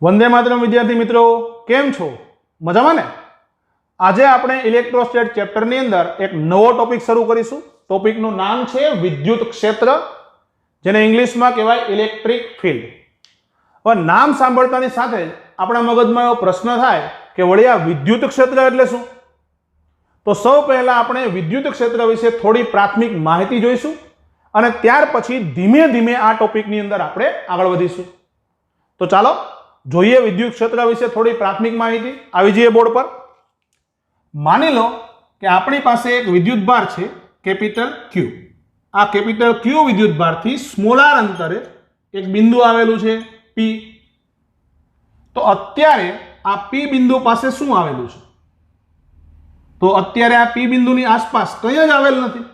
वंदे मातरम विद्यार्थी मित्रों, केम छो? मजामां ने? आज આપણે ઇલેક્ટ્રોસ્ટેટ ચેપ્ટરની અંદર એક નવો ટોપિક શરૂ કરીશું। ટોપિકનું નામ છે વિદ્યુત ક્ષેત્ર, જેને ઇંગ્લિશમાં કહેવાય ઇલેક્ટ્રિક ફિલ્ડ। હવે નામ સાંભળતાની સાથે જ આપણા મગજમાં એવો પ્રશ્ન થાય કે વળી આ વિદ્યુત ક્ષેત્ર એટલે શું? તો સૌ પહેલા આપણે વિદ્યુત ક્ષેત્ર વિશે થોડી પ્રાથમિક માહિતી જોઈશું અને ત્યાર પછી ધીમે ધીમે આ ટોપિકની અંદર આપણે આગળ વધીશું। તો ચાલો જોઈએ વિદ્યુત ક્ષેત્ર વિશે થોડી પ્રાથમિક માહિતી। આવી જઈએ બોર્ડ પર। માની લો કે આપણી પાસે એક વિદ્યુત ભાર છે કેપિટલ ક્યુ। આ કેપિટલ ક્યુ વિદ્યુત ભારથી સ્મોલાર અંતરે એક બિંદુ આવેલું છે પી। તો અત્યારે આ પી બિંદુ પાસે શું આવેલું છે? તો અત્યારે આ પી બિંદુની આસપાસ કંઈ જ આવેલ નથી,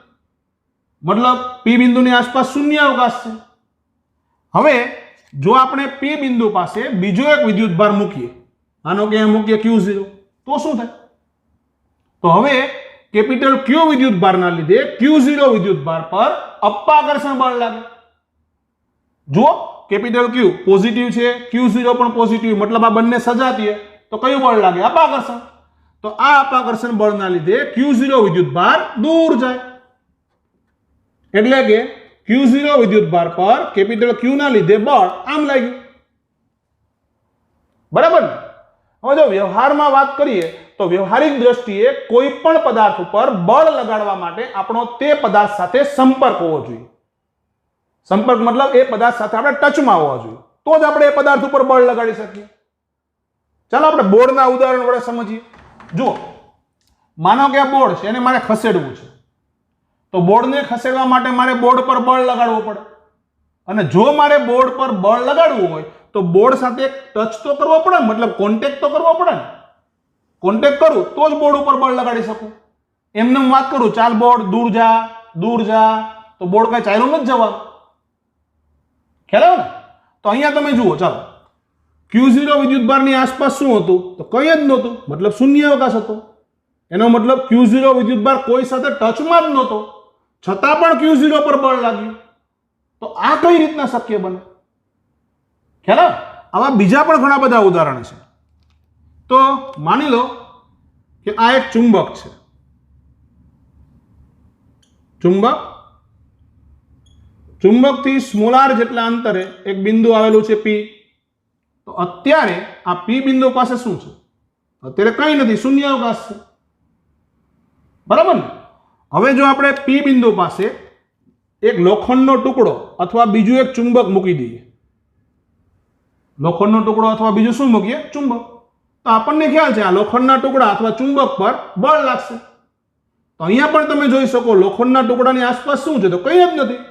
મતલબ પી બિંદુની આસપાસ શૂન્યાવકાશ છે। હવે જો આપણે પી બિંદુ પાસે બીજો એક વિદ્યુત ભાર મૂકીએ, માનો કે મૂકીએ Q0, તો શું થાય? તો હવે કેપિટલ ક્યુ વિદ્યુત ભારના લીધે Q0 વિદ્યુત ભાર પર અપાકર્ષણ બળ લાગે। જો કેપિટલ ક્યુ પોઝિટિવ છે, Q0 પણ પોઝિટિવ, મતલબ આ બંને સજાતીય, તો કયું બળ લાગે? અપાકર્ષણ। તો આ અપાકર્ષણ બળના લીધે Q0 વિદ્યુત ભાર દૂર જાય, એટલે કે Q0 વિદ્યુત ભાર પર કેપિટલ ક્યુ ના લીધે બળ આમ લાગ્યું, બરાબર ને? હવે જો વ્યવહારમાં વાત કરીએ તો વ્યવહારિક દ્રષ્ટિએ કોઈ પણ પદાર્થ ઉપર બળ લગાડવા માટે આપણો તે પદાર્થ સાથે સંપર્ક હોવો જોઈએ। સંપર્ક મતલબ એ પદાર્થ સાથે આપણે ટચમાં હોવા જોઈએ, તો જ આપણે એ પદાર્થ ઉપર બળ લગાડી શકીએ। ચાલો આપણે બોર્ડના ઉદાહરણ વડે સમજીએ। જુઓ, માનો કે આ બોર્ડ છે, એને મારે ખસેડવું છે, તો બોર્ડને ખસેડવા માટે મારે બોર્ડ પર બળ લગાડવું પડે, અને જો મારે બોર્ડ પર બળ લગાડવું હોય તો બોર્ડ સાથે ટચ તો કરવો પડે, મતલબ કોન્ટેક્ટ તો કરવો પડે ને। કોન્ટેક્ટ કરું તો જ બોર્ડ ઉપર બળ લગાડી શકું। એમને હું વાત કરું, ચાલ બોર્ડ દૂર જા, દૂર જા, તો બોર્ડ કઈ ચાલ્યું નથી જવાનું, ખ્યાલ આવે ને? તો અહીંયા તમે જુઓ, ચાલો Q0 વિદ્યુત ભારની આસપાસ શું હતું? તો કંઈ જ નહોતું, મતલબ શૂન્યાવકાશ હતો। એનો મતલબ Q0 વિદ્યુત ભાર કોઈ સાથે ટચમાં જ નહોતો, છતાં પણ Q0 પર બળ લાગ્યું। તો આ કઈ રીતના શક્ય બને? ખ્યાલ આવે? આવા બીજા પણ ઘણા બધા ઉદાહરણ છે। તો માની લો કે આ એક ચુંબક છે, ચુંબકથી સ્મોલાર જેટલા અંતરે એક બિંદુ આવેલું છે પી। તો અત્યારે આ પી બિંદુ પાસે શું છે? અત્યારે કંઈ નથી, શૂન્યાવકાશ છે, બરાબર ને? હવે જો આપણે પી બિંદુ પાસે એક લોખંડનો ટુકડો અથવા બીજું એક ચુંબક મૂકી દઈએ, લોખંડનો ટુકડો અથવા બીજું શું મૂકીએ? ચુંબક, તો આપણને ખ્યાલ છે આ લોખંડના ટુકડા અથવા ચુંબક પર બળ લાગશે। તો અહીંયા પણ તમે જોઈ શકો લોખંડના ટુકડાની આસપાસ શું છે? તો કંઈ જ નથી,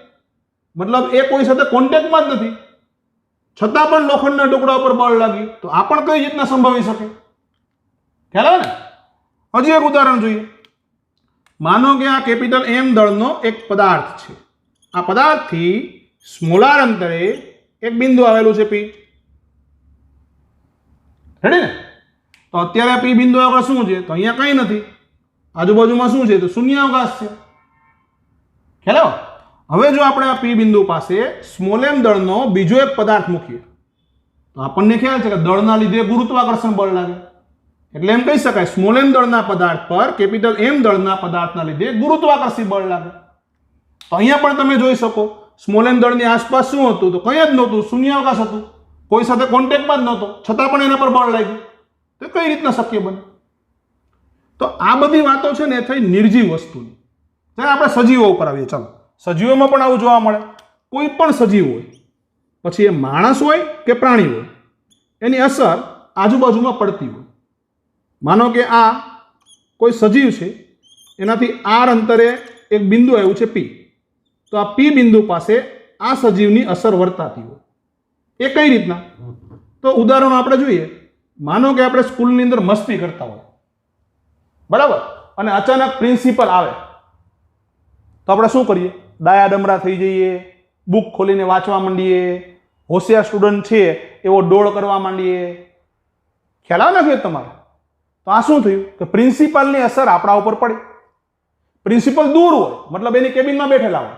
મતલબ એ કોઈ સાથે કોન્ટેક્ટમાં જ નથી, છતાં પણ લોખંડના ટુકડા પર બળ લાગ્યું। તો આ પણ કઈ રીતના સંભવી શકે? ખ્યાલ આવે ને? હજી એક ઉદાહરણ જોઈએ। માનો કે આ કેપિટલ એમ દળનો એક પદાર્થ છે, આ પદાર્થથી સ્મોલાર અંતરે એક બિંદુ આવેલું છે પી, રેડી ને? તો અત્યારે પી બિંદુ આગળ શું છે? તો અહીંયા કંઈ નથી, આજુબાજુમાં શું છે? તો શૂન્યાવકાશ છે, ખ્યાલ આવે? હવે જો આપણે આ પી બિંદુ પાસે સ્મોલ m દળનો બીજો એક પદાર્થ મૂકીએ, તો આપણને ખ્યાલ છે કે દળના લીધે ગુરુત્વાકર્ષણ બળ લાગે, એટલે એમ કહી શકાય સ્મોલ m દળના પદાર્થ પર કેપિટલ M દળના પદાર્થના લીધે ગુરુત્વાકર્ષી બળ લાગે। તો અહીંયા પણ તમે જોઈ શકો સ્મોલ m દળની આસપાસ શું હતું? તો કંઈ જ નહોતું, શૂન્યાવકાશ હતું, કોઈ સાથે કોન્ટેક્ટમાં જ નહોતો, છતાં પણ એના પર બળ લાગ્યું। તો કઈ રીતના શક્ય બને? તો આ બધી વાતો છે ને થઈ નિર્જીવ વસ્તુની। જ્યારે આપણે સજીવો ઉપર આવીએ, ચાલો સજીવોમાં પણ આવું જોવા મળે। કોઈ પણ સજીવ હોય, પછી એ માણસ હોય કે પ્રાણી હોય, એની અસર આજુબાજુમાં પડતી હોય। માનો કે આ કોઈ સજીવ છે, એનાથી આર અંતરે એક બિંદુ આવ્યું છે પી, તો આ પી બિંદુ પાસે આ સજીવની અસર વર્તાતી હોય। એ કઈ રીતના? તો ઉદાહરણો આપણે જોઈએ। માનો કે આપણે સ્કૂલની અંદર મસ્તી કરતા હોય, બરાબર, અને અચાનક પ્રિન્સિપલ આવે, તો આપણે શું કરીએ? ડાયા ડમરા થઈ જઈએ, બુક ખોલીને વાંચવા માંડીએ, હોશિયાર સ્ટુડન્ટ છે એવો ડોળ કરવા માંડીએ। ખ્યાલ આવે નથી તમારે? તો આ શું થયું કે પ્રિન્સિપલની અસર આપણા ઉપર પડી। પ્રિન્સિપલ દૂર હોય, મતલબ એની કેબિનમાં બેઠેલા હોય,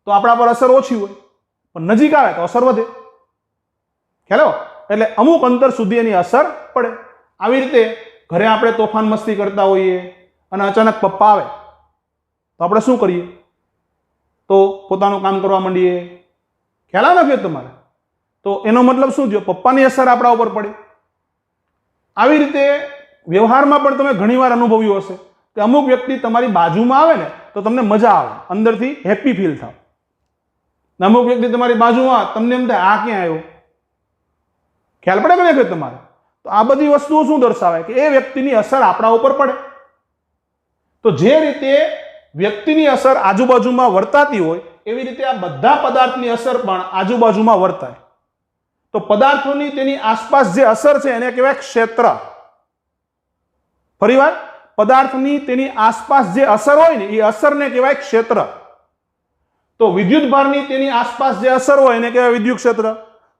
તો આપણા પર અસર ઓછી હોય, પણ નજીક આવે તો અસર વધે। ખ્યાલ આવ્યો? એટલે અમુક અંતર સુધી એની અસર પડે. આવી રીતે ઘરે આપણે તોફાન મસ્તી કરતા હોઈએ અને અચાનક પપ્પા આવે તો આપણે શું કરીએ? તો પોતાનું કામ કરવા માંડીએ. ખ્યાલ આવે ને તમારે? તો એનો મતલબ શું થયો? પપ્પાની અસર આપણા ઉપર પડી. આવી રીતે વ્યવહારમાં પણ તમે ઘણીવાર અનુભવ્યું હશે કે અમુક વ્યક્તિ તમારી બાજુમાં આવે ને તો તમને મજા આવે, અંદરથી હેપી ફીલ થાવ. અમુક વ્યક્તિ તમારી બાજુમાં તમને એમ થાય આ ક્યાં આવ્યો? ખ્યાલ પડે કે નહીં તમારે? તો આ બધી વસ્તુઓ શું દર્શાવે કે એ વ્યક્તિની અસર આપણા ઉપર પડે. તો જે રીતે વ્યક્તિની અસર આજુબાજુમાં વર્તાતી હોય એવી રીતે આ બધા પદાર્થની અસર પણ આજુબાજુમાં વર્તાય. તો પદાર્થોની તેની આસપાસ જે અસર છે એને કહેવાય ક્ષેત્ર. ફરીવાર, પદાર્થની તેની આસપાસ જે અસર હોય ને એ અસરને કહેવાય ક્ષેત્ર. તો વિદ્યુતભારની તેની આસપાસ જે અસર હોય એને કહેવાય વિદ્યુત ક્ષેત્ર.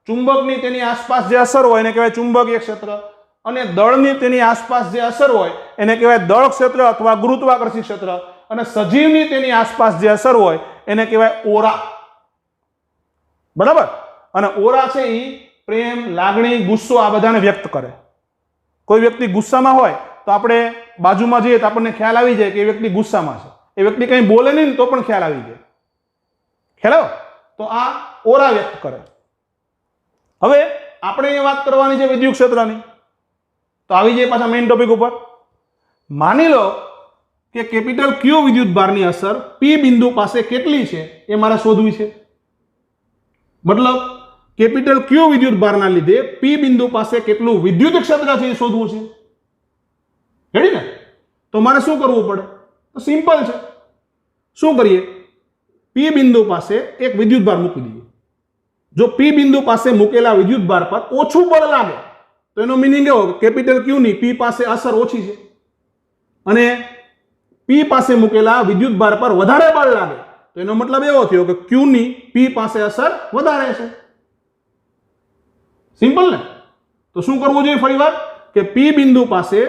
ચુંબકની તેની આસપાસ જે અસર હોય એને કહેવાય ચુંબકીય ક્ષેત્ર. અને દળની તેની આસપાસ જે અસર હોય એને કહેવાય દળ ક્ષેત્ર અથવા ગુરુત્વાકર્ષી ક્ષેત્ર. અને સજીવની તેની આસપાસ જે અસર હોય એને કહેવાય ઓરા. બરાબર? અને ઓરા છે એ પ્રેમ, લાગણી, ગુસ્સો આ બધાને વ્યક્ત કરે. કોઈ વ્યક્તિ ગુસ્સામાં હોય તો આપણે બાજુમાં જઈએ તો આપણને ખ્યાલ આવી જાય કે એ વ્યક્તિ ગુસ્સામાં છે. એ વ્યક્તિ કંઈ બોલે નહીં તો પણ ખ્યાલ આવી જાય. ખ્યાલ? તો આ ઓરા વ્યક્ત કરે. હવે આપણે એ વાત કરવાની છે વિદ્યુત ક્ષેત્રની. તો આવી જાય પાછા મેઇન ટોપિક ઉપર. માની લો કે કેપિટલ ક્યુ વિદ્યુતભારની અસર પી બિંદુ પાસે કેટલી છે એ મારે શોધવી છે. મતલબ કેપિટલ ક્યુ વિદ્યુતભારના લીધે પી બિંદુ પાસે કેટલું વિદ્યુત ક્ષેત્ર છે એ શોધવું છે. રેડી ને? તો મારે શું કરવું પડે? તો સિમ્પલ છે. શું કરીએ? પી બિંદુ પાસે એક વિદ્યુતભાર મૂકી દઈએ. જો પી બિંદુ પાસે મૂકેલા વિદ્યુતભાર પર ઓછું બળ લાગે તો એનો મિનિંગ એવો કે કેપિટલ ક્યુ ની પી પાસે અસર ઓછી છે અને પી પાસે મૂકેલા વિદ્યુતભાર પર વધારે બળ લાગે તો એનો મતલબ એવો થયો કે ક્યુ ની પી પાસે અસર વધારે છે. સિમ્પલ ને? તો શું કરવું જોઈએ ફરીવાર કે પી બિંદુ પાસે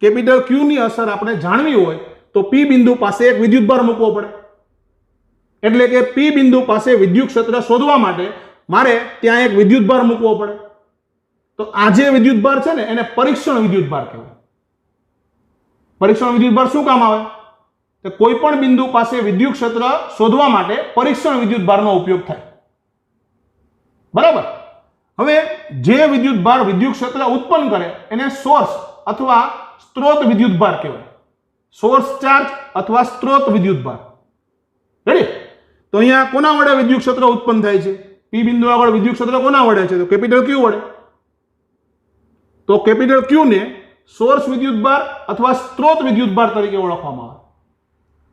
કેપિટલ ક્યુ ની અસર આપણે જાણવી હોય તો પી બિંદુ પાસે એક વિદ્યુતભાર મૂકવો પડે. એટલે કે પી બિંદુ પાસે વિદ્યુત ક્ષેત્ર શોધવા માટે મારે ત્યાં એક વિદ્યુતભાર મૂકવો પડે. તો આ જે વિદ્યુતભાર છે ને એને પરીક્ષણ વિદ્યુતભાર કહેવાય. પરીક્ષણ વિદ્યુતભાર શું કામ આવે? તો કોઈ પણ બિંદુ પાસે વિદ્યુત ક્ષેત્ર શોધવા માટે પરીક્ષણ વિદ્યુતભારનો ઉપયોગ થાય. બરાબર? હવે જે વિદ્યુતભાર વિદ્યુત ક્ષેત્ર ઉત્પન્ન કરે એને સોર્સ અથવા સ્ત્રોત વિદ્યુતભાર કહેવાય. સોર્સ ચાર્જ અથવા સ્ત્રોત વિદ્યુતભાર. રેડી? તો અહીંયા કોના વડે વિદ્યુત ક્ષેત્ર ઉત્પન્ન થાય છે? પી બિંદુ આગળ વિદ્યુત ક્ષેત્ર કોના વડે છે? તો કેપિટલ ક્યુ વડે. તો કેપિટલ ક્યુ ને સોર્સ વિદ્યુતભાર અથવા સ્ત્રોત વિદ્યુતભાર તરીકે ઓળખવામાં આવે.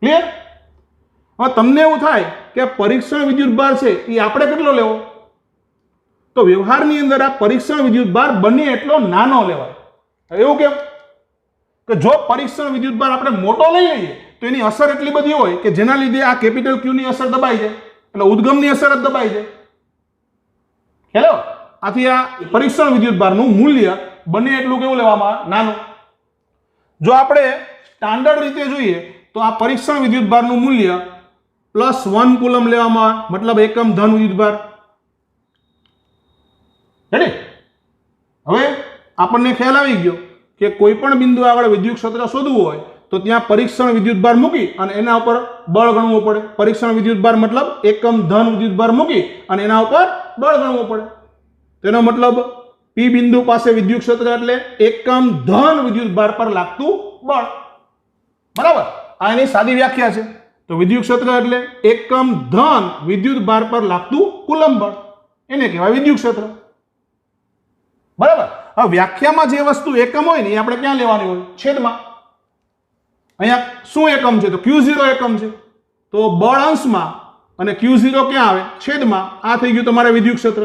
ક્લિયર? હવે તમને એવું થાય કે પરીક્ષણ વિદ્યુતભાર છે એ આપણે કેટલો લેવો? તો વ્યવહારની અંદર આ પરીક્ષણ વિદ્યુતભાર બને એટલો નાનો લેવાય. એવું કેમ? કે જો પરીક્ષણ વિદ્યુતભાર આપણે મોટો લઈ લઈએ તો એની અસર એટલી બધી હોય કે જેના લીધે આ કેપિટલ ક્યુ ની અસર દબાઈ જાય, એટલે ઉદ્ગમની અસર જ દબાઈ જાય. હેલો? આથી આ પરીક્ષણ વિદ્યુતભારનું મૂલ્ય બને એટલું કેવું લેવામાં આવે? નાનું. જો આપણે સ્ટાન્ડર્ડ રીતે જોઈએ તો આ પરીક્ષણ વિદ્યુતભારનું મૂલ્ય +1 કુલમ લેવામાં આવે, મતલબ એકમ ધન વિદ્યુતભાર. રેડી? હવે આપણને ખ્યાલ આવી ગયો કે કોઈ પણ બિંદુ આગળ વિદ્યુત ક્ષેત્ર શોધવું હોય તો ત્યાં પરીક્ષણ વિદ્યુતભાર મૂકી અને એના ઉપર બળ ગણવું પડે. પરીક્ષણ વિદ્યુતભાર મતલબ એકમ ધન વિદ્યુતભાર મૂકી અને એના ઉપર બળ ગણવું પડે. તેનો મતલબ પી બિંદુ પાસે વિદ્યુત ક્ષેત્ર એટલે એકમ ધન વિદ્યુતભાર પર લાગતું બળ. બરાબર? આ એની સાદી વ્યાખ્યા છે. તો વિદ્યુત ક્ષેત્ર એટલે એકમ ધન વિદ્યુતભાર પર લાગતું કુલમ બળ, એને કહેવાય વિદ્યુત ક્ષેત્ર. બરાબર? હવે વ્યાખ્યામાં જે વસ્તુ એકમ હોય ને એ આપણે ક્યાં લેવાની હોય? છેદમાં. અહીંયા શું એકમ છે? તો Q0 એકમ છે. તો બળ અંશમાં અને Q0 ક્યાં આવે? છેદમાં. આ થઈ ગયું તમારે વિદ્યુત ક્ષેત્ર.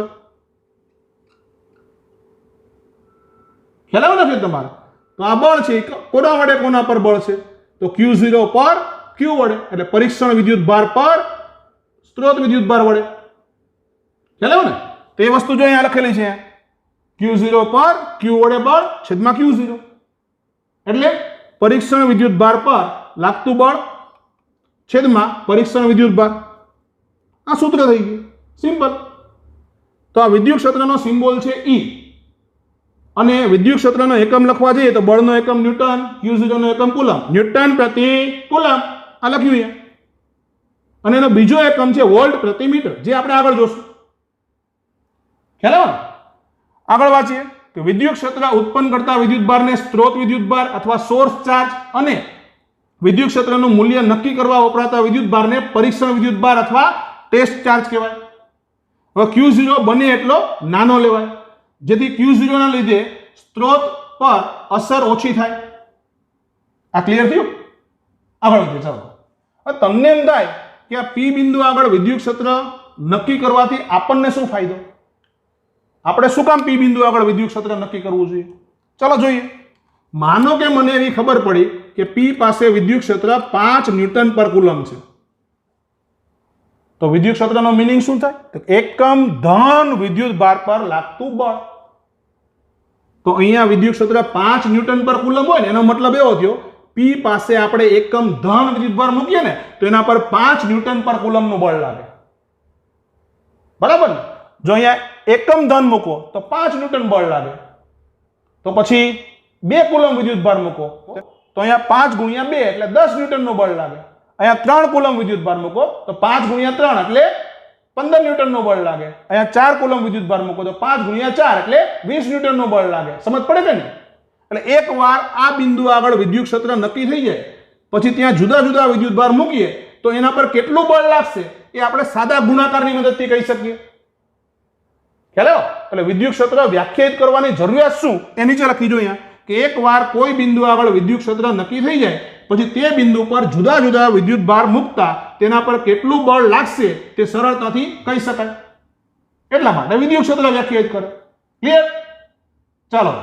ખ્યાલ આવે ને તમારે? તો આ બળ છે કોના વડે કોના પર બળ છે? તો Q0 પર Q વડે, એટલે પરીક્ષણ વિદ્યુતભાર પર સ્ત્રોત વિદ્યુતભાર વડે. ખ્યાલ આવે ને? તો એ વસ્તુ જો અહીંયા લખેલી છે Q0 પર Q વડે બળ છેદમાં Q0, એટલે પરીક્ષણ વિદ્યુતભાર પર લાગતું બળ છેદમાં પરીક્ષણ વિદ્યુતભાર. આ સૂત્ર થઈ ગયું. સિમ્પલ. તો આ વિદ્યુત ક્ષેત્રનો સિમ્બોલ છે E. અને વિદ્યુત ક્ષેત્રનો એકમ લખવા જઈએ તો બળનો એકમ ન્યૂટન, Q0 નો એકમ કુલમ, ન્યૂટન પ્રતિ કુલમ આ લખ્યું અહીંયા. અને એનો બીજો એકમ છે વોલ્ટ પ્રતિ મીટર, જે આપણે આગળ જોશું. ખ્યાલ આવે? આગળ વાંચીએ કે વિદ્યુત ક્ષેત્ર ઉત્પન્ન કરતા વિદ્યુત ભારને સ્ત્રોત વિદ્યુત ભાર અથવા સોર્સ ચાર્જ અને વિદ્યુત ક્ષેત્રનું મૂલ્ય નક્કી કરવા વપરાતા વિદ્યુત ભારને પરીક્ષણ વિદ્યુત ભાર અથવા ટેસ્ટ ચાર્જ કહેવાય. હવે Q0 બને એટલો નાનો લેવાય, જેથી Q0 ના લીધે સ્ત્રોત પર અસર ઓછી થાય. આ ક્લિયર થયું? આગળ વધીએ. ચાલો, હવે તમને એમ થાય કે આ P બિંદુ આગળ વિદ્યુત ક્ષેત્ર નક્કી કરવાથી આપણને શું ફાયદો? આપણે શું કામ P બિંદુ આગળ વિદ્યુત ક્ષેત્ર નક્કી કરવું જોઈએ? ચાલો જોઈએ. માનો કે મને એવી ખબર પડી કે P પાસે વિદ્યુત ક્ષેત્ર 5 ન્યૂટન પર કુલમ છે. તો વિદ્યુત ક્ષેત્રનો મીનિંગ શું થાય? તો એકમ ધન વિદ્યુત ભાર પર લાગતું બળ. તો અહીંયા વિદ્યુત ક્ષેત્ર 5 ન્યૂટન પર કુલમ હોય ને, એનો મતલબ એવો થયો P પાસે આપણે એકમ ધન વિદ્યુત ભાર મૂકીએ ને તો એના પર 5 ન્યૂટન પર કુલમનું બળ લાગે. બરાબર ને? જો અહીંયા એકમ ધન મૂકો તો 5 ન્યૂટન બળ લાગે. તો પછી 2 કુલમ વિદ્યુત ભાર મૂકો તો અહીંયા 5 ગુણ્યા 2 એટલે 10 ન્યૂટનનું બળ લાગે. અહીંયા 3 કુલમ વિદ્યુત ભાર મૂકો તો 5 ગુણ્યા 3 એટલે 15 ન્યૂટનનું બળ લાગે. અહીંયા 4 કુલમ વિદ્યુત ભાર મૂકો તો 5 ગુણ્યા 4 એટલે 20 ન્યૂટનનું બળ લાગે. સમજ પડે કે નહીં? એટલે એકવાર આ બિંદુ આગળ વિદ્યુત ક્ષેત્ર નક્કી થઈ જાય પછી ત્યાં જુદા જુદા વિદ્યુત ભાર મૂકીએ તો એના પર કેટલું બળ લાગશે એ આપણે સાદા ગુણાકારની મદદથી કહી શકીએ. ખ્યાલ આવ્યો? એટલે વિદ્યુત ક્ષેત્ર વ્યાખ્યાયિત કરવાની જરૂરિયાત શું એ નીચે લખી જો અહીંયા કે એકવાર કોઈ બિંદુ આગળ વિદ્યુત ક્ષેત્ર નક્કી થઈ જાય પછી તે બિંદુ પર જુદા જુદા વિદ્યુત ભાર મૂકતા તેના પર કેટલું બળ લાગશે તે સરળતાથી કહી શકાય. એટલા માટે વિદ્યુત ક્ષેત્ર વ્યાખ્યાયિત કરે. ક્લિયર? ચાલો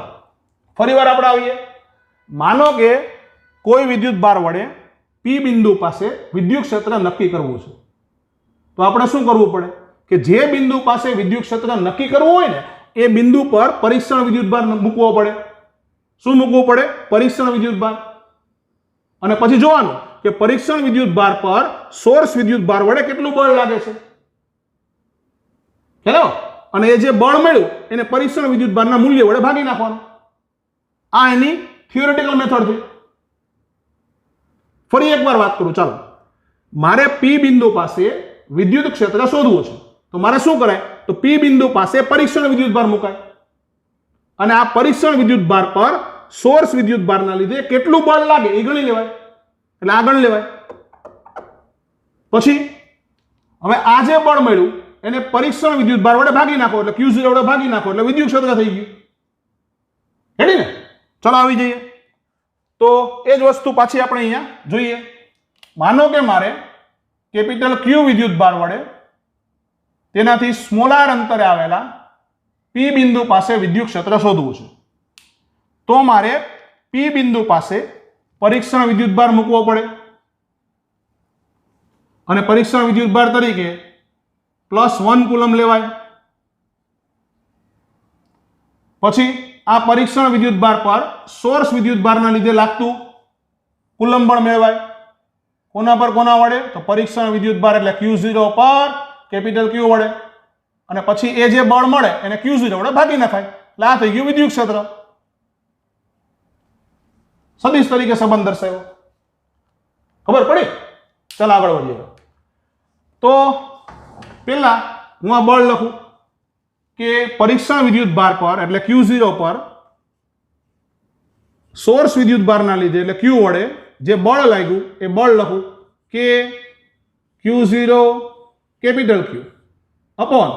ફરીવાર આપણે આવીએ. માનો કે કોઈ વિદ્યુત ભાર વડે P બિંદુ પાસે વિદ્યુત ક્ષેત્ર નક્કી કરવું છે. તો આપણે શું કરવું પડે કે જે બિંદુ પાસે વિદ્યુત ક્ષેત્ર નક્કી કરવું હોય ને એ બિંદુ પર પરીક્ષણ વિદ્યુત ભાર મૂકવો પડે. શું મૂકવું પડે? પરીક્ષણ વિદ્યુત ભાર. અને પછી જોવાનું કે પરીક્ષણ વિદ્યુત ભાર પર સોર્સ વિદ્યુત ભાર વડે કેટલું બળ લાગે છે. હેલો? અને એ જે બળ મળ્યું એને પરીક્ષણ વિદ્યુત ભારના મૂલ્ય વડે ભાગી નાખવાનું. આ એની થિયોરેટિકલ મેથડ છે. ફરી એકવાર વાત કરું. ચાલો, મારે P બિંદુ પાસે વિદ્યુત ક્ષેત્ર શોધવું છે તો મારે શું કરાય? તો P બિંદુ પાસે પરીક્ષણ વિદ્યુત ભાર મુકાય અને આ પરીક્ષણ વિદ્યુત ભાર પર સોર્સ વિદ્યુત ભારના લીધે કેટલું બળ લાગે એ ગણી લેવાય. એટલે આ ગણી લેવાય. પછી હવે આ જે બળ મળ્યું એને પરીક્ષણ વિદ્યુત ભાર વડે ભાગી નાખો એટલે Q0 વડે ભાગી નાખો એટલે વિદ્યુત ક્ષેત્ર થઈ ગયું. રેડી ને? ચલો આવી જઈએ. તો એ જ વસ્તુ પાછી આપણે અહીંયા જોઈએ. માનો કે મારે કેપિટલ Q વિદ્યુત ભાર વડે તેનાથી સ્મોલાર અંતરે આવેલા P બિંદુ પાસે વિદ્યુત ક્ષેત્ર શોધવું છે. તો મારે P બિંદુ પાસે પરીક્ષણ વિદ્યુત ભાર મૂકવો પડે અને પરીક્ષણ વિદ્યુત ભાર તરીકે +1 કુલમ લેવાય. પછી આ પરીક્ષણ વિદ્યુત ભાર પર સોર્સ વિદ્યુત ભારના લીધે લાગતું કુલમ બળ મેળવાય. કોના પર કોના વડે? તો પરીક્ષણ વિદ્યુત ભાર એટલે Q0 પર કેપિટલ Q વડે. અને પછી એ જે બળ મળે એને Q0 વડે ભાગી નાખાય. એટલે આ થઈ ગયું વિદ્યુત ક્ષેત્ર. સદિશ તરીકે સંબંધ દર્શાવ્યો. ખબર પડી? ચાલો આગળ વધીએ. તો પહેલા હું આ બળ લખું કે પરીક્ષણ વિદ્યુત ભાર પર એટલે Q0 પર સોર્સ વિદ્યુત ભારના લીધે એટલે Q વડે જે બળ લાગ્યું એ બળ લખું કે Q0 કેપિટલ Q અપોન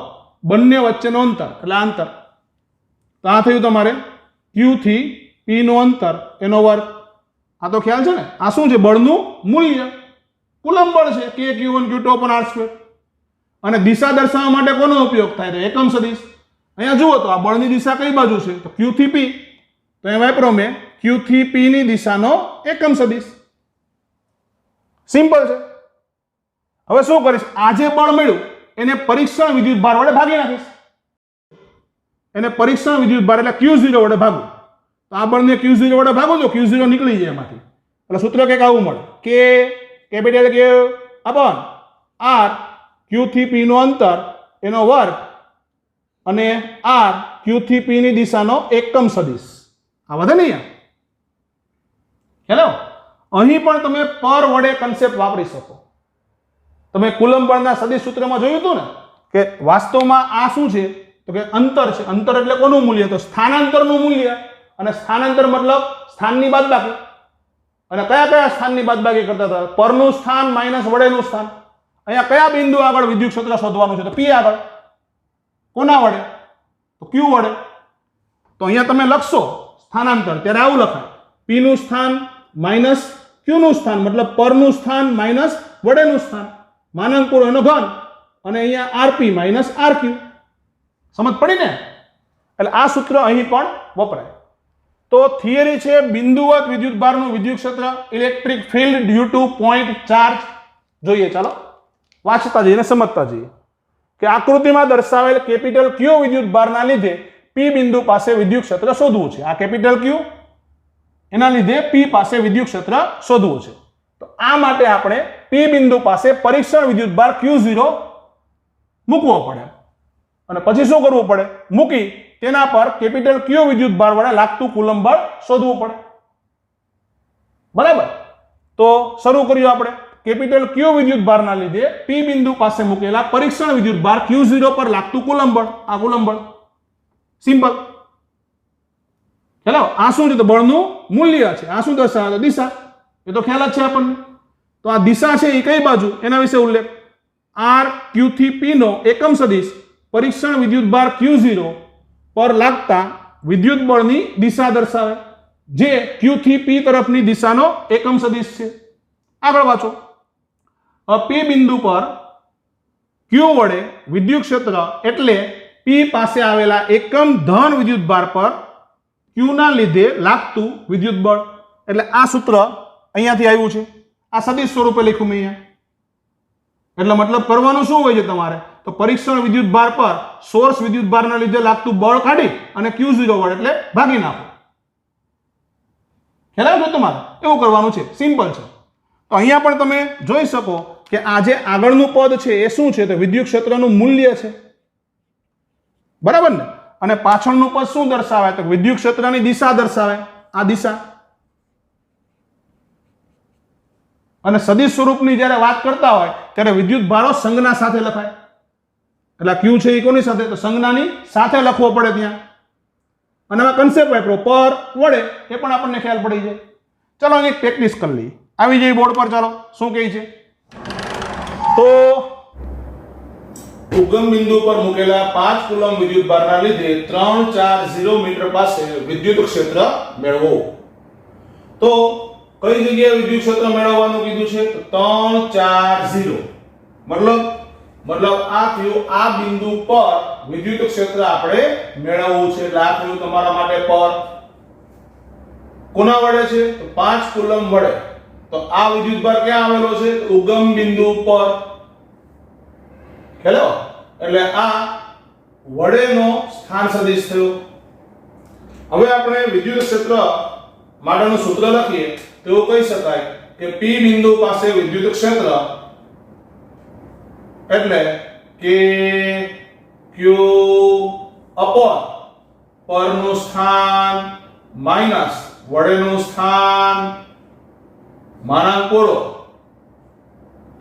બંને વચ્ચેનો અંતર એટલે અંતર. તો આ થયું તમારે Q થી P નું અંતર એનો વર્ગ. આ તો ખ્યાલ છે ને? આ શું છે? બળનું મૂલ્ય. કુલમ બળ છે K Q1 Q2 upon R². અને દિશા દર્શાવવા માટે કોનો ઉપયોગ થાય? તો એકમ સદિશ. અહીંયા જુઓ તો આ બળની દિશા કઈ બાજુ છે? તો Q થી P. તો એ વાપરો મેં Q થી P ની દિશાનો એકમ સદિશ. સિમ્પલ છે. હવે શું કરીશ? આ જે બળ મળ્યું એને પરીક્ષણ વિદ્યુત ભાર વડે ભાગી નાખીશ. એને પરીક્ષણ વિદ્યુત ભાર એટલે Q0 વડે ભાગું. તો આ બળને Q0 વડે ભાગું તો Q0 નીકળી જાય એમાંથી. એટલે સૂત્ર કંઈક આવું મળે કે capital Q upon R Q થી P નું અંતર એનો વર્ગ અને R Q થી P ની દિશાનો એકમ સદિશ આ વધે ને અહીંયા હેલો અહીં પણ તમે પર વડે કન્સેપ્ટ વાપરી શકો તમે કુલમ બળના સદિશ સૂત્રમાં જોયું હતું ને કે વાસ્તવમાં આ શું છે તો કે અંતર છે અંતર એટલે કોનું મૂલ્ય તો સ્થાનાંતરનું મૂલ્ય અને સ્થાનાંતર મતલબ સ્થાનની બાદબાકી અને કયા કયા સ્થાનની બાદબાકી કરતા હતા પરનું સ્થાન માઈનસ વડેનું સ્થાન અહીંયા કયા બિંદુ આગળ વિદ્યુત ક્ષેત્ર શોધવાનું છે તો P આગળ કોના વડે તો Q વડે તો અહીંયા તમે લખશો સ્થાનાંતર ત્યારે આવું લખાય P નું સ્થાન માઈનસ Q નું સ્થાન મતલબ પરનું સ્થાન માઈનસ વડેનું સ્થાન માનાંક પૂરો એનો ઘન અને અહીંયા RP માઈનસ RQ સમજ પડી ને એટલે આ સૂત્ર અહીં પણ વપરાય તો થિયરી છે બિંદુવત વિદ્યુતભારનું વિદ્યુત ક્ષેત્ર electric field due to point charge જોઈએ ચાલો વાંચતા જઈએ અને સમજતા જઈએ કે આકૃતિમાં દર્શાવેલ કેપિટલ Q વિદ્યુતભારના લીધે P બિંદુ પાસે વિદ્યુત ક્ષેત્ર શોધવું છે આ કેપિટલ Q એના લીધે P પાસે વિદ્યુત ક્ષેત્ર શોધવું છે તો આ માટે આપણે P બિંદુ પાસે પરીક્ષણ વિદ્યુતભાર Q0 મૂકવો પડે અને પછી શું કરવું પડે મૂકી તેના પર કેપિટલ Q વિદ્યુતભાર વડે લાગતું કુલમ બળ શોધવું પડે બરાબર તો શરૂ કર્યું આપણે કેપિટલ Q વિદ્યુતભારના લીધે P બિંદુ પાસે મૂકેલા પરીક્ષણ વિદ્યુતભાર Q0 પર લાગતું કુલમ બળ આ કુલમ બળ સિમ્પલ હેલો આ શું છે તો બળનું મૂલ્ય છે આ શું દર્શાવે દિશા એ તો ખ્યાલ જ છે આપણને તો આ દિશા છે એ કઈ બાજુ એના વિશે ઉલ્લેખ R Q થી P નો એકમ સદિશ પરીક્ષણ વિદ્યુતભાર Q0 પર લાગતા વિદ્યુત બળની દિશા દર્શાવે જે Q થી P તરફની દિશાનો એકમ સદિશ છે આગળ વાંચો P બિંદુ પર Q વડે વિદ્યુત ક્ષેત્ર એટલે P પાસે આવેલા એકમ ધન વિદ્યુતભાર પર Q ના લીધે લાગતું વિદ્યુત બળ એટલે આ સૂત્ર અહીંયાથી આવ્યું છે આ સદિશ સ્વરૂપે લખ્યું મેં અહીંયા એટલે મતલબ કરવાનું શું હોય છે તમારે તો પરીક્ષણ વિદ્યુતભાર પર સોર્સ વિદ્યુતભારના લીધે લાગતું બળ કાઢી અને Q0 વડે એટલે ભાગી નાખો ખ્યાલ આવ્યો તમારે એવું કરવાનું છે સિમ્પલ છે તો અહીંયા પણ તમે જોઈ શકો કે આ જે આગળનું પદ છે એ શું છે તો વિદ્યુત ક્ષેત્રનું મૂલ્ય છે બરાબર ને અને પાછળનું પદ શું દર્શાવે તો વિદ્યુત ક્ષેત્રની દિશા દર્શાવે આ દિશા અને સદિશ સ્વરૂપની જ્યારે વાત કરતા હોય ત્યારે વિદ્યુત ભારો સંજ્ઞા સાથે લખાય એટલે Q છે એ કોની સાથે તો સંજ્ઞાની સાથે લખવો પડે ત્યાં અને હવે કન્સેપ્ટ વાપરો પર વડે એ પણ આપણને ખ્યાલ પડી જાય ચલો એક પ્રેક્ટિસ કરી લઈએ આવી જઈએ બોર્ડ પર ચાલો શું કહે છે તો ઉગમ બિંદુ પર મૂકેલા 5 કુલમ વિદ્યુતભારના લીધે 340 મીટર પાસે વિદ્યુત ક્ષેત્ર મેળવો તો કઈ જગ્યાએ વિદ્યુત ક્ષેત્ર મેળવવાનું કીધું છે તો 340 મતલબ આ થયું આ બિંદુ પર વિદ્યુત ક્ષેત્ર આપણે મેળવવું છે એટલે આ થયું તમારા માટે પર કોના વડે છે તો 5 કુલમ વડે તો આ વિદ્યુતભાર ક્યાં આવેલો છે ઉગમ બિંદુ પર હેલો એટલે આ વડેનો સ્થાન સદિશ થયો હવે આપણે વિદ્યુત ક્ષેત્ર માટેનું સૂત્ર લખીએ તો કહી શકાય કે P બિંદુ પાસે વિદ્યુત ક્ષેત્ર એટલે કે Q અપોન પરનું સ્થાન માઈનસ વડેનું સ્થાન માનાંક પૂરો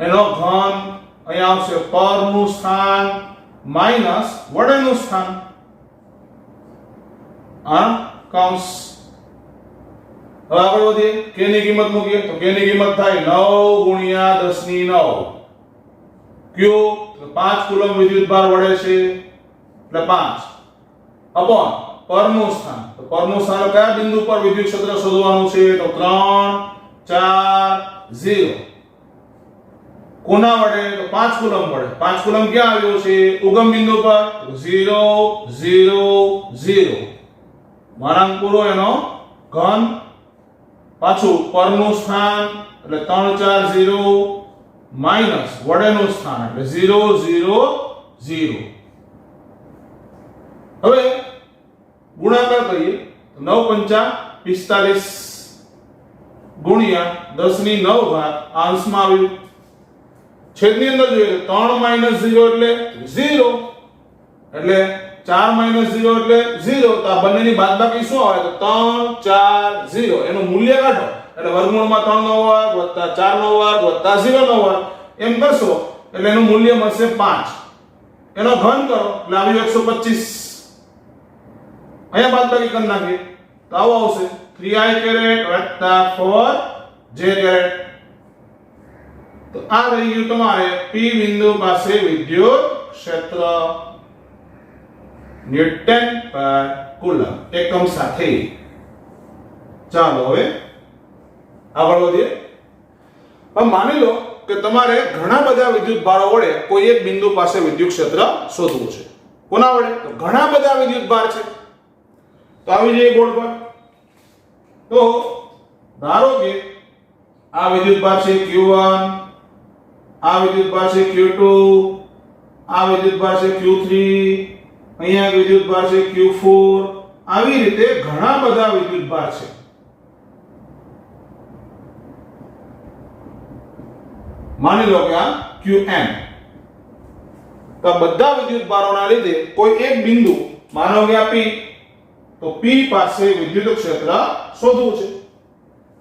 એનો ઘન અહીંયા આવશે પરનું સ્થાન માઈનસ વડેનું સ્થાન આ કૌંસ હવે આગળ વધીએ k ની કિંમત મૂકીએ તો k ની કિંમત થાય 9 ગુણ્યા 10 ની 9 Q 5 કુલમ વિદ્યુતભાર વડે છે એટલે 5 અપોન પરનું સ્થાન તો પરનું સ્થાન કયા બિંદુ પર વિદ્યુત ક્ષેત્ર શોધવાનું છે તો 3 4 0 કોના વડે તો 5 કુલમ વડે 5 કુલમ ક્યાં આવ્યો છે ઉગમ બિંદુ પર 0 0 0 માનાંક પૂરો એનો ઘન પાછું પરનું સ્થાન એટલે 3 4 0 માઈનસ વડેનું સ્થાન એટલે 0 0 0 હવે ગુણાકાર કરીએ તો 9 5 45 ગુણ્યા 10 ની 9 ઘાત અંશમાં આવ્યું છેદની અંદર જોઈએ 3 - 0 એટલે 0 એટલે 4 - 0 એટલે 0, તો આ બંનેની બાદબાકી શું આવે? તો 3 4 0, એનું મૂલ્ય કાઢો એટલે વર્ગમૂળમાં 3 નો વર્ગ + 4 નો વર્ગ + 0 નો વર્ગ એમ કરશો એટલે એનું મૂલ્ય મળશે 5. એનો ઘન કરો એટલે આવ્યું 125. અહીંયા બાદબાકી કરી નાખીએ તો આવો આવશે 3i + 4j. તો આ રહી ગયું તમારે P બિંદુ પાસે વિદ્યુત ક્ષેત્ર ન્યૂટન પર કુલમ એકમ સાથે. ચાલો હવે આગળ વધીએ. હવે માની લો કે તમારે ઘણા બધા વિદ્યુત ભારો વડે કોઈ એક બિંદુ પાસે વિદ્યુત ક્ષેત્ર શોધવું છે. કોના વડે? તો ઘણા બધા વિદ્યુત ભાર છે. તો આવી જઈએ બોર્ડ પર. તો ધારો કે આ વિદ્યુત ભાર છે Q1, આ વિદ્યુત ભાર છે Q2, આ વિદ્યુત ભાર છે Q3, અહીંયા વિદ્યુત ભાર છે Q4. આવી રીતે ઘણા બધા વિદ્યુત ભાર છે. માની લો કે આ Qn. તો આ બધા વિદ્યુત ભારોના લીધે કોઈ એક બિંદુ, માનો કે આ P, તો P પાસે વિદ્યુત ક્ષેત્ર શોધવું છે.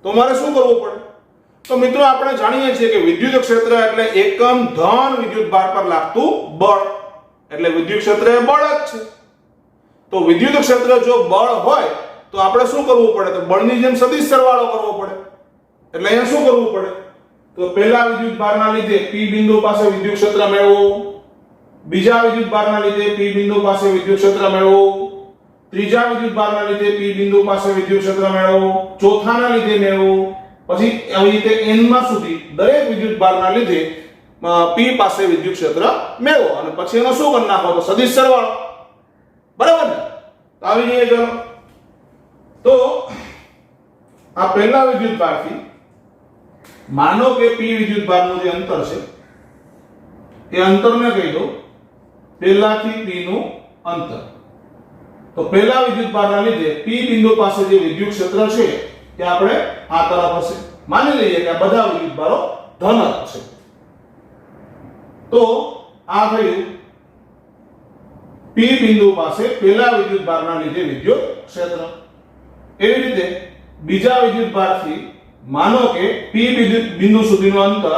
તો મારે શું કરવું પડે? તો મિત્રો આપણે જાણીએ છીએ કે વિદ્યુત ક્ષેત્ર એટલે એકમ ધન વિદ્યુત ભાર પર લાગતું બળ. એટલે વિદ્યુત ક્ષેત્ર એ બળ જ છે. તો વિદ્યુત ક્ષેત્ર જો બળ હોય તો આપણે શું કરવું પડે? તો બળની જેમ સદિશ સરવાળો કરવો પડે. એટલે અહીંયા શું કરવું પડે? તો પહેલા વિદ્યુત ભારના લીધે P બિંદુ પાસે વિદ્યુત ક્ષેત્ર મેળવો, બીજા વિદ્યુત ભારના લીધે P બિંદુ પાસે વિદ્યુત ક્ષેત્ર મેળવો, ત્રીજા વિદ્યુત ભારના લીધે P બિંદુ પાસે વિદ્યુત ક્ષેત્ર મેળવો, ચોથાના લીધે મેળવો, પછી આવી રીતે n માં સુધી દરેક વિદ્યુત ભારના લીધે P પાસે વિદ્યુત ક્ષેત્ર મેળવો અને પછી એનો શું કરી નાખો? તો સદિશ સરવાળો. બરાબર ને? તો આવી જઈએ ચલો. તો આ પહેલા વિદ્યુત ભારથી માનો કે P વિદ્યુત ભારનું જે અંતર છે એ અંતરને કહી દો પહેલાથી P નું અંતર. તો પહેલા વિદ્યુત ભારના લીધે P બિંદુ પાસે જે વિદ્યુત ક્ષેત્ર છે તે આપણે આ તરફ હશે. માની લઈએ કે આ બધા વિદ્યુત ભારો ધન છે. તો આ થયું P બિંદુ પાસે પહેલા વિદ્યુત ભારના લીધે વિદ્યુત ક્ષેત્ર. એવી રીતે બીજા વિદ્યુત ભારથી માનો કે P બિંદુ સુધીનું અંતર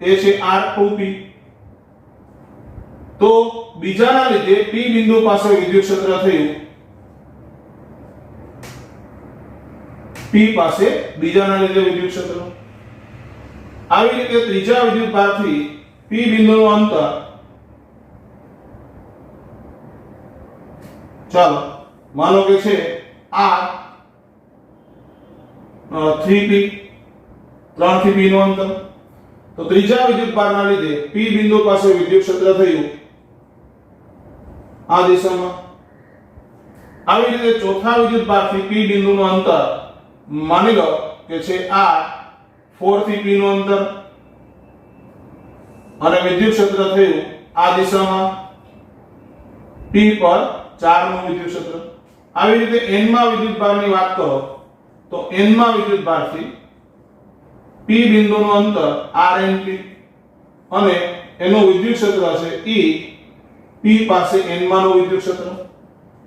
એ છે R2P. તો બીજાના લીધે P બિંદુ પાસે વિદ્યુત ક્ષેત્ર થયું P પાસે બીજાના લીધે વિદ્યુત ક્ષેત્ર. આવી રીતે ત્રીજા વિદ્યુત ભારથી P બિંદુનું અંતર, ચાલો માનો કે છે R 3P, 3 થી P નું અંતર. તો ત્રીજા વિદ્યુત ભારના લીધે P બિંદુ પાસે વિદ્યુત ક્ષેત્ર થયું આ દિશામાં. આવી રીતે ચોથા વિદ્યુત ભારથી P બિંદુનું અંતર માની લો કે છે R 4 થી P નું અંતર અને વિદ્યુત ક્ષેત્ર થયું આ દિશામાં P પર 4 નું વિદ્યુત ક્ષેત્ર. આવી રીતે n માં વિદ્યુત ભારની વાત કરો તો n માં વિદ્યુત ભારથી P બિંદુનું અંતર RnP અને એનું વિદ્યુત ક્ષેત્ર છે E. P પાસે n માં નું વિદ્યુત ક્ષેત્ર.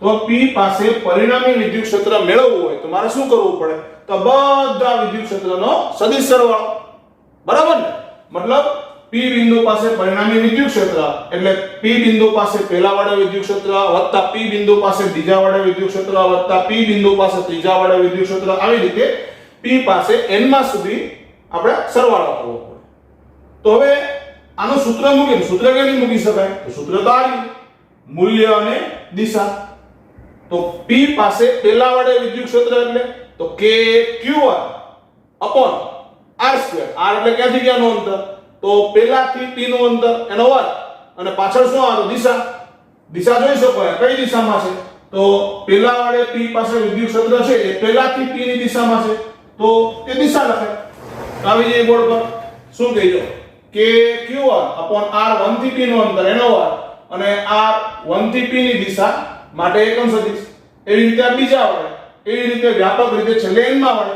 તો P પાસે પરિણામી વિદ્યુત ક્ષેત્ર મેળવવું હોય તો મારે શું કરવું પડે? તો બધા વિદ્યુત ક્ષેત્રનો સદિશ સરવાળો. બરાબર ને? મતલબ P બિંદુ પાસે પરિણામી વિદ્યુત ક્ષેત્ર એટલે P બિંદુ પાસે પહેલા વડે વિદ્યુત ક્ષેત્ર વત્તા P બિંદુ પાસે બીજા વડે વિદ્યુત ક્ષેત્ર વત્તા P બિંદુ પાસે ત્રીજા વડે વિદ્યુત ક્ષેત્ર. આવી રીતે P પાસે n માં સુધી આપણે સરવાળો કરવો પડે. તો હવે આનું સૂત્ર મૂકીને સૂત્ર કેવી રીતે મૂકી શકાય? તો સૂત્ર તો આ રહ્યું, મૂલ્ય અને દિશા. તો P પાસે પહેલા વડે વિદ્યુત ક્ષેત્ર એટલે તો k q1 upon r2. r એટલે ક્યાંથી ક્યાંનું અંતર? તો પહેલાથી P નું અંતર એનો વર્ગ અને પાછળ શું આવે? દિશા. દિશા જોઈ શકો કઈ દિશામાં છે? તો પહેલા વડે P પાસે વિદ્યુત ક્ષેત્ર છે એ પહેલાથી P ની દિશામાં છે તો એ દિશા લખાય. આવી જઈએ બોર્ડ પર. શું કહીજો? k q1 upon r1 થી P નું અંતર એનો વર્ગ અને r1 થી P ની દિશા માટે એકમ સદિશ. એવી રીતે આ બીજા વડે, એવી રીતે વ્યાપક રીતે છેલ્લે n માં વડે.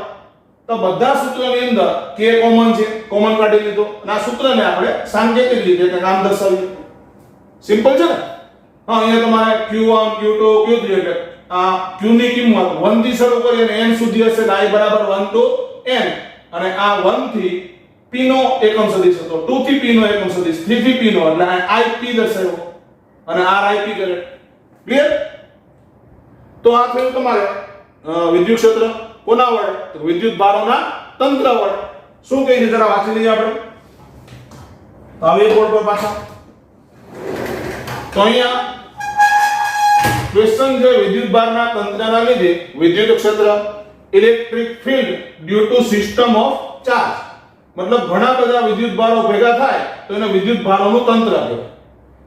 તો બધા સૂત્રની અંદર k કોમન છે, કોમન કાઢી લીધો અને આ સૂત્રને આપણે સાંકેતિક રીતે નામ દર્શાવીએ. સિમ્પલ છે ને? હા, અહીંયા તમારે Q1 Q2 Q3 એટલે આ Q ની કિંમત 1 થી શરૂ કરી અને n સુધી હશે તો I બરાબર 1 to n, અને આ 1 થી p નો એકમ સદિશ હતો, 2 થી p નો એકમ સદિશ, 3 થી p નો, એટલે આ ip દર્શાવ્યો અને RIP કરે. ક્લિયર? તો આ થયું તમારે વિદ્યુત ક્ષેત્ર કોના વડે? તો વિદ્યુત ભારોના તંત્ર વડે. શું કહી છે જરા વાંચી લઈએ આપણે. તો આવી બોર્ડ પર પાછા. તો અહીંયા ક્વેશ્ચન છે વિદ્યુત ભારના તંત્રના લીધે વિદ્યુત ક્ષેત્ર electric field due to system of charge. મતલબ ઘણા બધા વિદ્યુત ભારો ભેગા થાય તો એને વિદ્યુત ભારોનું તંત્ર કહેવાય.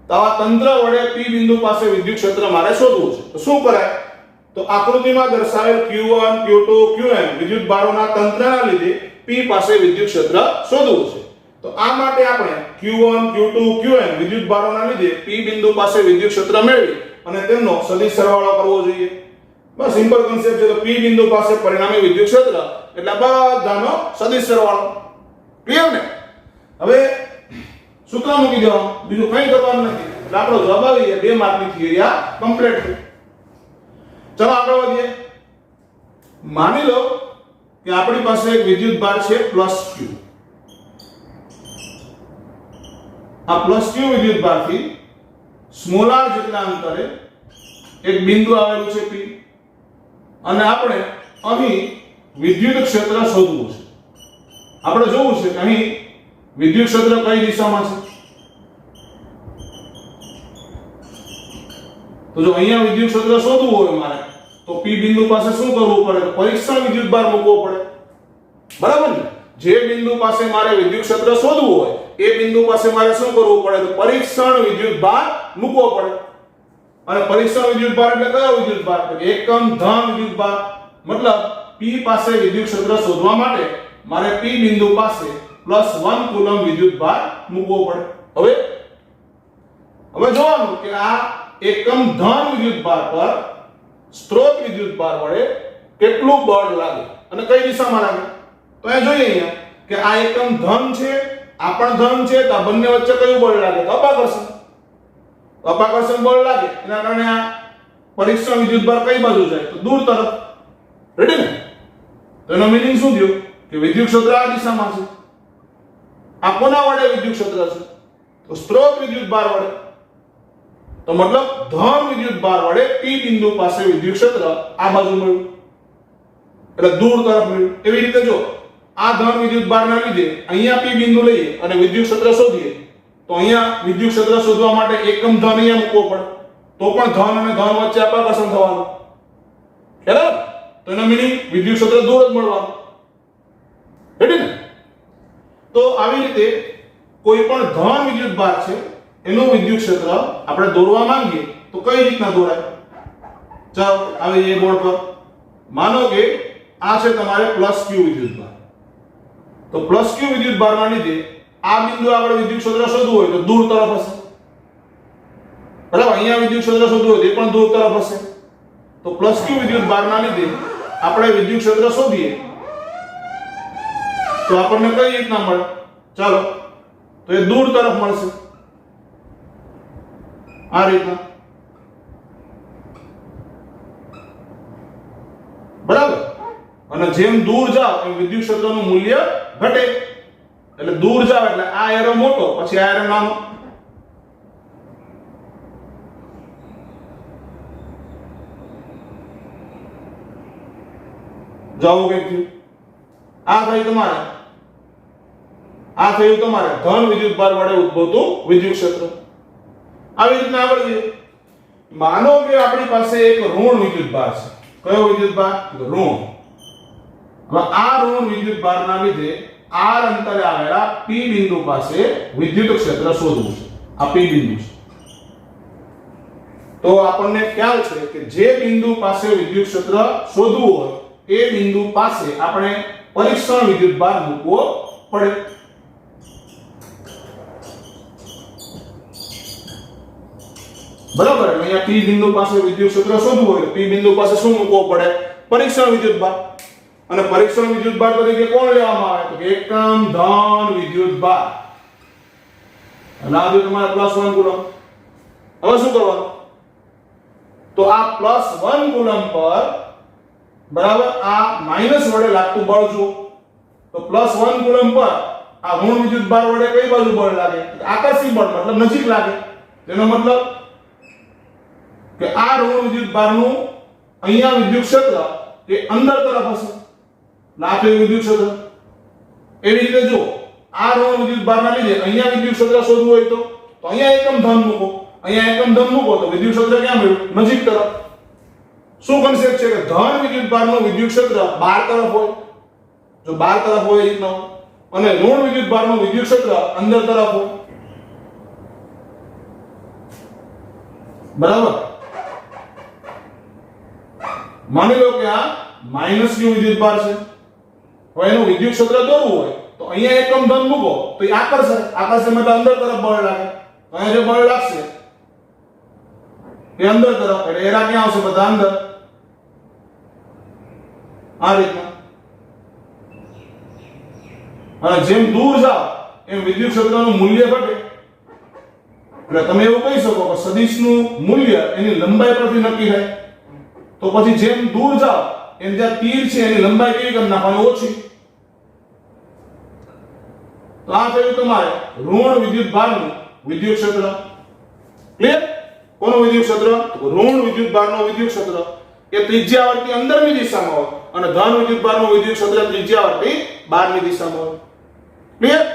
તો આ તંત્ર વડે P બિંદુ પાસે વિદ્યુત ક્ષેત્ર મારે શોધવું છે. તો શું કરાય? તો આકૃતિમાં દર્શાવેલ Q1 Q2 Qn વિદ્યુત ભારોના તંત્રના લીધે P પાસે વિદ્યુત ક્ષેત્ર શોધવું છે. તો આ માટે આપણે Q1 Q2 Qn વિદ્યુત ભારોના લીધે P બિંદુ પાસે વિદ્યુત ક્ષેત્ર મેળવી અને તેમનો સદિશ સરવાળો કરવો જોઈએ. બસ સિમ્પલ કન્સેપ્ટ છે. તો P બિંદુ પાસે પરિણામી વિદ્યુત ક્ષેત્ર એટલે બધાનો સદિશ સરવાળો. ક્લિયર ને? હવે સૂત્ર મૂકી દેવાનું, બીજું કંઈ કરવાનું નથી. એટલે આપણો જવાબ આવી જાય. 2 માર્કની થિયરી આ કમ્પ્લીટ થઈ. ચલો આગળ વધીએ. માની લો કે આપણી પાસે એક વિદ્યુત ભાર છે +Q. આ +Q વિદ્યુત ભારથી r જેટલા અંતરે એક બિંદુ આવેલું છે P, અને આપણે અહીં વિદ્યુત ક્ષેત્ર શોધવું છે. આપણે જોવું છે કે અહીં વિદ્યુત ક્ષેત્ર કઈ દિશામાં છે. તો જો અહીંયા વિદ્યુત ક્ષેત્ર શોધવું હોય મારે તો P બિંદુ પાસે શું કરવું પડે? તો પરીક્ષણ વિદ્યુત ભાર મૂકવો પડે. બરાબર ને? જે બિંદુ પાસે મારે વિદ્યુત ક્ષેત્ર શોધવું હોય એ બિંદુ પાસે મારે શું કરવું પડે? તો પરીક્ષણ વિદ્યુત ભાર મૂકવો પડે. અને પરીક્ષણ વિદ્યુત ભાર એટલે કયો વિદ્યુત ભાર? તો એકમ ધન વિદ્યુત ભાર. મતલબ P પાસે વિદ્યુત ક્ષેત્ર શોધવા માટે મારે P બિંદુ પાસે +1 કુલમ વિદ્યુત ભાર મૂકવો પડે. હવે જોવાનું કે આ એકમ ધન વિદ્યુત ભાર પર સ્ત્રોત વિદ્યુત ભાર વડે કેટલું બળ લાગે અને કઈ દિશામાં લાગે. તો એ જોઈએ અહીંયા કે આ એકમ ધન છે, આ પણ ધન છે, તો આ બંને વચ્ચે કયું બળ લાગે? તો અપાકર્ષણ બળ લાગે. એના કારણે આ પરીક્ષણ વિદ્યુત ભાર કઈ બાજુ જાય? તો દૂર તરફ. રેડી ને? તો એનો મીનિંગ શું થયો કે વિદ્યુત ક્ષેત્ર આ દિશામાં છે. આ કોના વડે વિદ્યુત ક્ષેત્ર છે? તો સ્ત્રોત વિદ્યુત ભાર વડે. તો મતલબ ધન વિદ્યુત ભાર વડે P બિંદુ પાસે વિદ્યુત ક્ષેત્ર આ બાજુ મળ્યું, એટલે દૂર તરફ મળ્યું. એવી રીતે જો આ ધન વિદ્યુત ભારના લીધે અહીંયા P બિંદુ લઈએ અને વિદ્યુત ક્ષેત્ર શોધીએ તો અહીંયા વિદ્યુત ક્ષેત્ર શોધવા માટે એકમ ધન અહીંયા મૂકવો પડે, તો પણ ધન અને ધન વચ્ચે અપાકર્ષણ થવાનું. બરાબર? તો એનો મીનિંગ વિદ્યુત ક્ષેત્ર દૂર જ મળવાનું. રેડી ને? તો આવી રીતે કોઈ પણ ધન વિદ્યુત ભાર છે એનું વિદ્યુત ક્ષેત્ર આપણે દોરવા માંગીએ તો કઈ રીતના દોરાય? ચાલો આવી એ બોર્ડ પર. માનો કે આ છે તમારે +Q વિદ્યુત ભાર. તો +Q વિદ્યુત ભારના લીધે આ બિંદુ આગળ વિદ્યુત ક્ષેત્ર શોધવું હોય તો દૂર તરફ હશે. બરાબર? અહીંયા વિદ્યુત ક્ષેત્ર શોધવું હોય તો પણ દૂર તરફ હશે. તો +Q વિદ્યુત ભારના લીધે આપણે વિદ્યુત ક્ષેત્ર શોધીએ તો આપણને કઈ રીતના મળે? ચાલો, તો એ દૂર તરફ મળશે આ રીતના. બરાબર? અને જેમ દૂર જાવ એમ વિદ્યુત ક્ષેત્રનું મૂલ્ય ઘટે. એટલે દૂર જાવ એટલે આ એરો મોટો, પછી આ એરો નાનો. જાઓ કઈ આ થયું તમારે ધન વિદ્યુત ભાર વડે ઉદ્ભવતું વિદ્યુત ક્ષેત્ર. આવી રીતના આગળ જઈએ. માનો કે આપણી પાસે એક ઋણ વિદ્યુત ભાર છે. કયો વિદ્યુત ભાર? ઋણ. હવે આ ઋણ વિદ્યુત ભારના લીધે r અંતરે આવેલા P બિંદુ પાસે વિદ્યુત ક્ષેત્ર શોધવું છે. આ P બિંદુ છે. તો આપણને ખ્યાલ છે કે જે બિંદુ પાસે વિદ્યુત ક્ષેત્ર શોધવું હોય એ બિંદુ પાસે આપણે પરીક્ષણ વિદ્યુત ભાર મૂકવો પડે. બરાબર? અહીંયા P બિંદુ પાસે વિદ્યુત ક્ષેત્ર શોધવું હોય P બિંદુ પાસે શું મૂકવો પડે? પરીક્ષણ વિદ્યુત ભાર. અને પરીક્ષણ વિદ્યુત ભાર તરીકે કોણ લેવામાં આવે? તો એકમ ધન વિદ્યુત ભાર. અને આ જો તમારે +1 કુલમ. હવે શું કરવાનું? તો આ +1 કુલમ પર બરાબર આ માઈનસ વડે લાગતું બળ જુઓ તો +1 કુલમ પર આ ઋણ વિદ્યુત ભાર વડે કઈ બાજુ બળ લાગે આકર્ષી બળ મતલબ નજીક લાગે તેનો મતલબ કે આ ઋણ વિદ્યુત ભારનું અહીંયા વિદ્યુત ક્ષેત્ર એ અંદર તરફ હશે લાગે વિદ્યુત ક્ષેત્ર એવી રીતે જો આ ઋણ વિદ્યુત ભારના લીધે અહીંયા વિદ્યુત ક્ષેત્ર શોધવું હોય તો અહીંયા એકમ ધન મૂકો અહીંયા એકમ ધન મૂકો તો વિદ્યુત ક્ષેત્ર ક્યાં મળ્યું નજીક તરફ શું કન્સેપ્ટ છે કે ધન વિદ્યુત ભારનું વિદ્યુત ક્ષેત્ર બહાર તરફ હોય જો બહાર તરફ હોય એ રીતના અને ઋણ વિદ્યુત ભારનું વિદ્યુત ક્ષેત્ર અંદર તરફ હોય બરાબર માની લો કે આ -q વિદ્યુત ભાર છે હવે એનું વિદ્યુત ક્ષેત્ર દોરવું હોય તો અહીંયા એકમ ધન મૂકો તો એ આકર્ષે મતલબ અંદર તરફ બળ લાગે અહીંયા જે બળ લાગશે એ અંદર તરફ એટલે એરા ક્યાં આવશે બધા અંદર આ રીતના અને જેમ દૂર જાઓ એમ વિદ્યુત ક્ષેત્રનું મૂલ્ય ઘટે એટલે તમે એવું કહી શકો કે સદિશનું મૂલ્ય એની લંબાઈ પરથી નક્કી થાય તો પછી જેમ દૂર જાઓ એમ જ્યાં તીર છે એની લંબાઈ કેવી કરી નાખવાની ઓછી તો આ થયું તમારે ઋણ વિદ્યુત ભારનું વિદ્યુત ક્ષેત્ર ક્લિયર કોનું વિદ્યુત ક્ષેત્ર તો ઋણ વિદ્યુત ભારનું વિદ્યુત ક્ષેત્ર એ ત્રિજ્યાવર્તી અંદરની દિશામાં હોય અને ધન વિદ્યુત ભારનું વિદ્યુત ક્ષેત્ર ત્રિજ્યાવર્તી બહારની દિશામાં હોય ક્લિયર